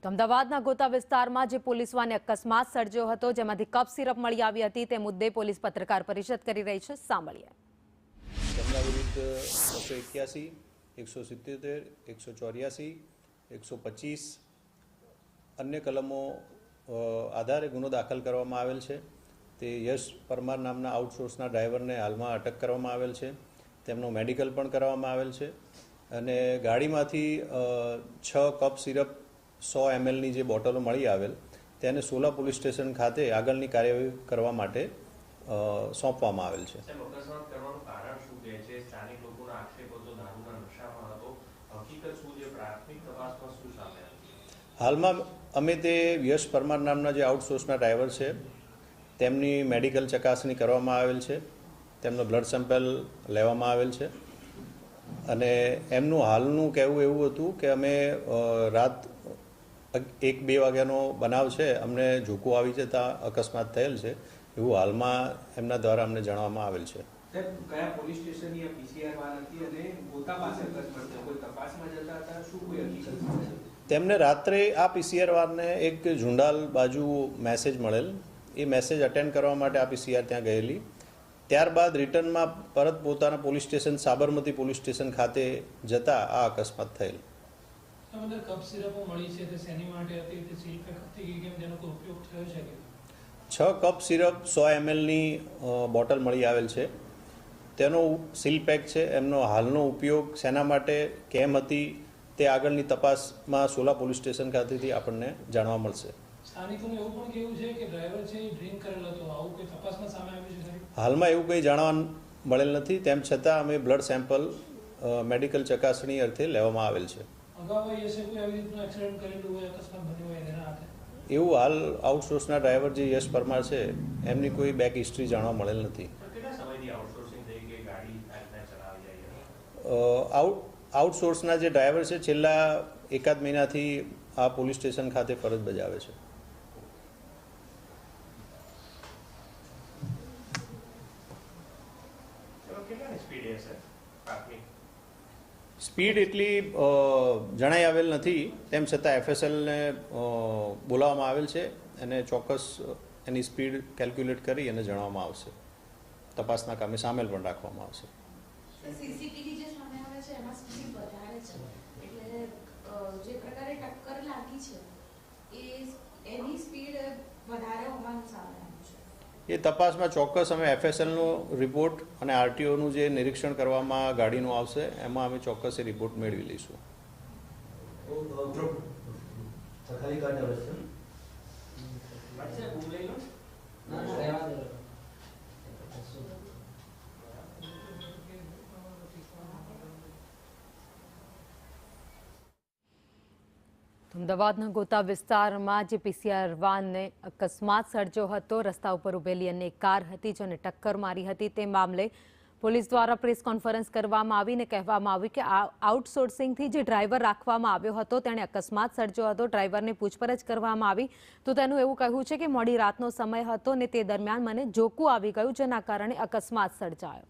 તો અમદાવાદના ગોતા વિસ્તારમાં જે પોલીસ વાને અકસ્માત સર્જ્યો હતો, જેમાંથી કફ સિરપ મળી આવી હતી, તે મુદ્દે પોલીસ પત્રકાર પરિષદ કરી રહી છે. સાંભળીએ. તેમના વિરુદ્ધ 281, 177, 184, 125 અન્ય કલમો આધારે ગુનો દાખલ કરવામાં આવેલ છે. તે યશ પરમાર નામના આઉટસોર્સના ડ્રાઈવરને હાલમાં અટક કરવામાં આવેલ છે. તેમનો મેડિકલ પણ કરવામાં આવેલ છે અને ગાડીમાંથી 6 કપ સિરપ 100 mlની જે બોટલો મળી આવેલ તેને સોલા પોલીસ સ્ટેશન ખાતે આગળની કાર્યવાહી કરવા માટે સોંપવામાં આવેલ છે. હાલમાં અમે તે યશ પરમાર નામના જે આઉટસોર્સના ડ્રાઈવર છે તેમની મેડિકલ ચકાસણી કરવામાં આવેલ છે. તેમનો બ્લડ સેમ્પલ લેવામાં આવેલ છે અને એમનું હાલનું કહેવું એવું હતું કે અમે રાત 1-2 વાગ્યાનો બનાવ છે, અમને ઝૂકું આવી જતા અકસ્માત થયેલ છે એવું હાલમાં એમના દ્વારા અમને જણાવવામાં આવેલ છે. તેમને રાત્રે આ પીસીઆર વારને એક ઝુંડાલ બાજુ મેસેજ મળેલ. એ મેસેજ અટેન્ડ કરવા માટે આ પીસીઆર ત્યાં ગયેલી. ત્યારબાદ રિટર્નમાં પરત પોતાના police station Sabarmati police station ખાતે જતા આ અકસ્માત થયેલ. 6 કપ સિરપ 100 mlની બોટલ મળી આવેલ છે. તેનો સીલ પેક છે. એમનો હાલનો ઉપયોગ શેના માટે કેમ હતી તે આગળની તપાસમાં સોલા પોલીસ સ્ટેશન ખાતેથી આપણને જાણવા મળશે. હાલમાં એવું કંઈ જાણવા મળેલ નથી. તેમ છતાં અમે બ્લડ સેમ્પલ મેડિકલ ચકાસણી અર્થે લેવામાં આવેલ છે. એવું હાલ આઉટસોર્સના ડ્રાઈવર જે યશ પરમાર છે એમની કોઈ બેક હિસ્ટ્રી જાણવા મળેલ નથી. આઉટસોર્સના જે ડ્રાઈવર છે છેલ્લા 1-2 મહિનાથી આ પોલીસ સ્ટેશન ખાતે ફરજ બજાવે છે. સ્પીડ એટલી જણાઈ આવેલ નથી. તેમ છતાં FSLને બોલાવવામાં આવેલ છે અને ચોક્કસ એની સ્પીડ કેલ્ક્યુલેટ કરી અને જણાવવામાં આવશે. તપાસના કામે સામેલ પણ રાખવામાં આવશે. એ તપાસમાં ચોક્કસ અમે FSLનો રિપોર્ટ અને RTOનું જે નિરીક્ષણ કરવામાં ગાડીનું આવશે એમાં અમે ચોક્કસ એ રિપોર્ટ મેળવી લઈશું. અમદાવાદના ગોતા વિસ્તારમાં જે પીસીઆર વાનને અકસ્માત સર્જ્યો હતો, રસ્તા ઉપર ઉભેલી અન્ય કાર હતી જેને ટક્કર મારી હતી, તે મામલે પોલીસ દ્વારા પ્રેસ કોન્ફરન્સ કરવામાં આવીને કહેવામાં આવ્યું કે આઉટસોર્સિંગથી જે ડ્રાઈવર રાખવામાં આવ્યો હતો તેણે અકસ્માત સર્જ્યો હતો. ડ્રાઈવરને પૂછપરછ કરવામાં આવી તો તેનું એવું કહ્યું છે કે મોડી રાતનો સમય હતો ને તે દરમિયાન મને ઝોકું આવી ગયું, જેના કારણે અકસ્માત સર્જાયો.